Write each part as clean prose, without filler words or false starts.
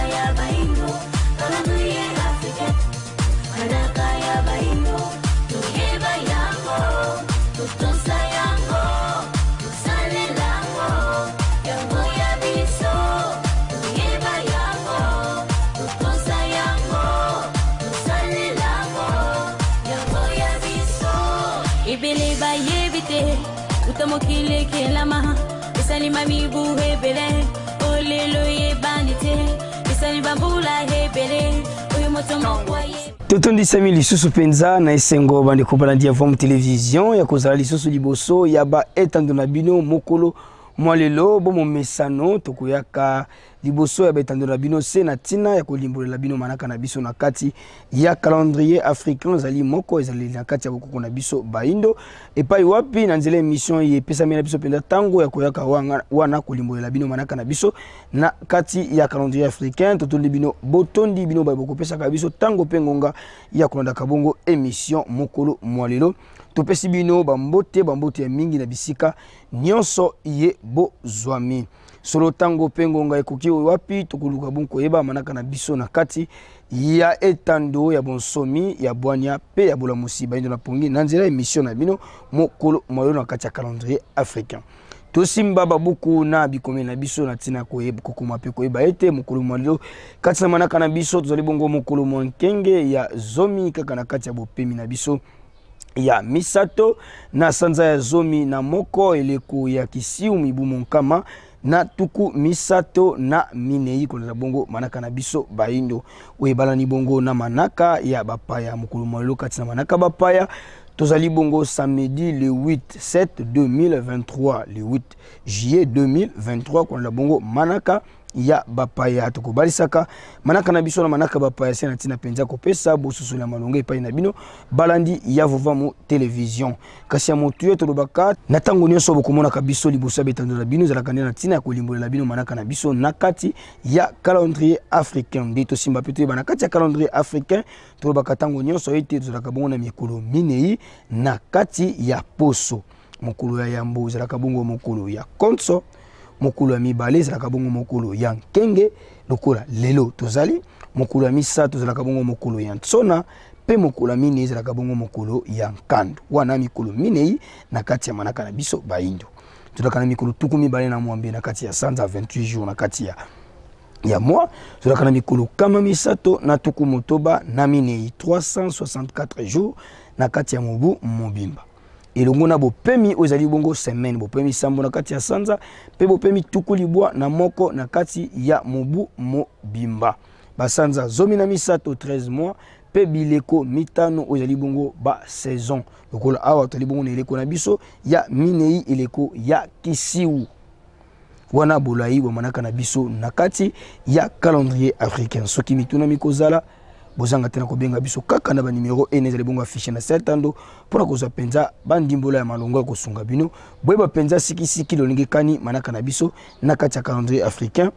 ya baindo, kalanduye Africa. Manaka ya baindo, tuyeba yango, tutosa yango, tusale lango, yango ya biso, tuyeba yango, tutosa yango, tusale lango, yango ya biso. Ibele ba yebite, utamokile kelama, isalima mibu hebele, olelo yebandite, isaliba bula hebele, oyo motomo waye. Totondi sami lisusu penza na esengo bandi kopala ndia vom television ya kozala lisusu liboso ya ba etando na bino mokolo mwalelo bomo mesano tokoyaka liboso ya ba etando na bino se na tina ya kolimbolela bino manaka na biso na kati ya calendrier africain zali moko ezali na kati ya kokoko na biso baindo epai wapi na nzela émission ye pesa mena biso penza tango ya koyaka wana kolimbolela bino manaka na biso na kati ya calendrier africain totondi bino botondi bino ba bokopesa ka biso tango pengonga ya kolanda kabongo émission mokolo mwalelo topesi bino bambote ya mingi na bisika nyonso ye bozwami solo tango pengonga ekoki wapi tokoluka bonko yeba manaka na biso na kati ya etando ya bonsomi ya bwanya pe ya bola musiba ndo na pongi na nzela émission na bino mokolo mwalelo na kati ya calendrier africain tosimba babuku na bikome na biso na tina koyeba kokoma pe koyeba ete mokolo mwalelo kati na manaka na biso tozali bongo mokolo mwankenge ya zomi kaka na kati ya bopemi na biso ya misato na sanza ya zomi na moko eleko ya kisiu mibu monkama na tuku misato na minei kola bongo manaka na biso baindo oyebala ni bongo na manaka ya bapaya mokolo mwalelo kati na manaka bapaya tozali bongo samedi le 8/7 2023 le 8 juillet 2023 kola bongo manaka ya bapaya tokobalisaka manaka na biso na manaka bapaya sena tina penza kopesa bosusu na malonga epai na bino balandi ya vova mu television kasi ya motuye tolobaka na tango nyonso bokomona ka biso liboso betando na bino zalaka na tina kolimbolela bino manaka na biso na kati ya calendrier africain ndito simba peto ba na kati ya calendrier africain tolobaka tango nyonso ete tozalaka bongo na mikolo minei na kati ya poso mokolo ya yambo zalaka bongo mokolo ya konso mokolo ya mibale zalaka bongo mokolo ya nkenge lokola lelo tozali mokolo ya misato zalaka bongo mokolo ya ntsona pe mokolo ya minei zalaka bongo mokolo ya nkando wana mikolo minei na kati ya manaka na biso baindo tozalaka na mikolo tuku mibale na mwambe na kati ya sanza 28 jours na kati ya moi tozalaka na mikolo kama misato na tuku motoba na minei 364 jours na kati ya mobu mobimba elongo na bopemi ozali bongo semaine bopemi sambo na kati ya sanza pe bopemi tuku libwa na moko na kati ya mobu mobimba basanza zomi na misato 13 mois pe bileko mitano ozali bongo ba saison lokola awa toli bongo na eleko na biso ya minei eleko ya kisiu wana bolai wa manaka na biso na kati ya calendrier africain soki mituna mikozala bozanga tena kobenga biso kaka na ba numéro ene ezali bongo affiché na setando pona kozwa penza bandimbola ya malongo ya kosunga bino boyeba penza sikisiki lolingekani manaka na biso na kati ya calendrier africain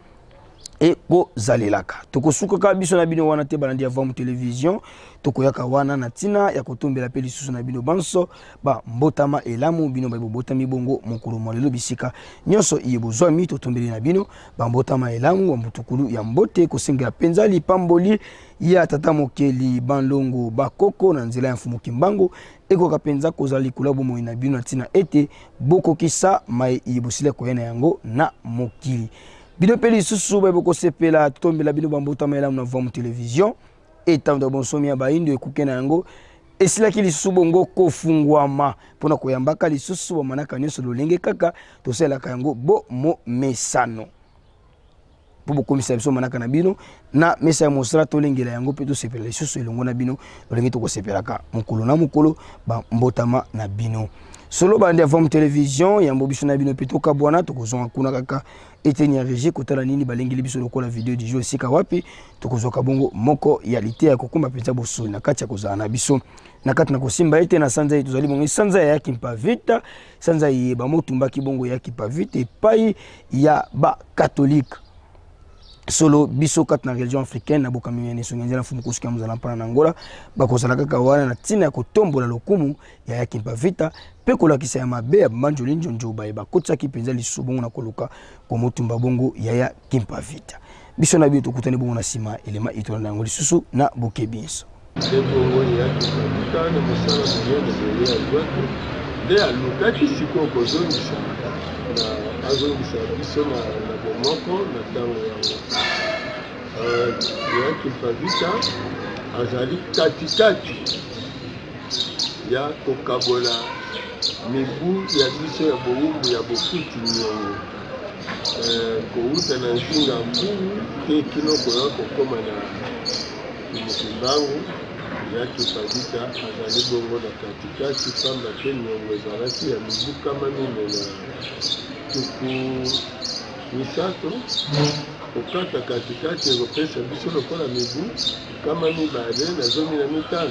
e kozalelaka tokosuka ka biso na bino wana te balandi ya vom television tokoyaka wana na tina ya kotombela pe lisusu na bino banso ba mbotama elamu bino ba botami bongo mokolo mwalelo bisika nyonso iye bozwami totombeli na bino ba mbotama elamu wa mutukulu ya mbote kosengela penza lipamboli ya tata mokeli banlongo bakoko na nzela ya mfumu kimbango ekoka penza kozala likolo bomoi na bino na tina ete bokokisa mai ibusile koyena yango na mokili bino peli susu ba boko sepela tombela bino bambota maela na vom television etando bonsomi ya baindo ekuke na yango esilaki lisusu bongo kofungwama pona koyambaka lisusu bamanaka nyonso lolenge kaka tosalaka yango bo mo mesano po bokomisa biso manaka na bino na mesa ya mosala tolengela yango pe tosepela lisusu elongo na bino lolenge tokosepelaka mokolo na mokolo bambotama na bino solo bande ya vom television yambo biso na bino pe tokabwana tokozonga kuna kaka eteni ya regie kotala nini balengeli biso lokola video du jour sika wapi tokozoka bongo moko ya lite ya kokumba penza bosoli na kati ya kozala na biso na kati na kosimba ete na sanza yetu tozali bongo sanza ya kimpa vita sanza yeba motumbaki bongo ya kimpa vita epai ya ba catholique solo biso kat na religion africaine na bokamimi ne songenza na fumu kusuka muzala mpana na Angola bakozala kaka wana na tina ya kotombola lokumu ya kimpa vita pe kolakisa ya mabe ya banjoli njonjo ba kotsa kipenza lisusu bongo na koluka ko motumba bongo ya kimpa vita biso na bito kutani bongo na sima elema ito na ngoli susu na boke binso bongo ya kipabika na mosala monene ya droite nde alukaki sikoyo kozongisa na azongisa biso na bomoko na ntango yango ya kipabika azali katikati ya kokabola mibu ya biso ya bowumbu ya bokuti nyongo kouta na nzinga mbulu ke kino koya kokoma na mokimbangu ya kipabika azali bongo na katikati pamba te nyongo ezalaki ya mibu kama mine na tuku misato kokata katikati ekopesa biso lokola mibu kama mibale na 15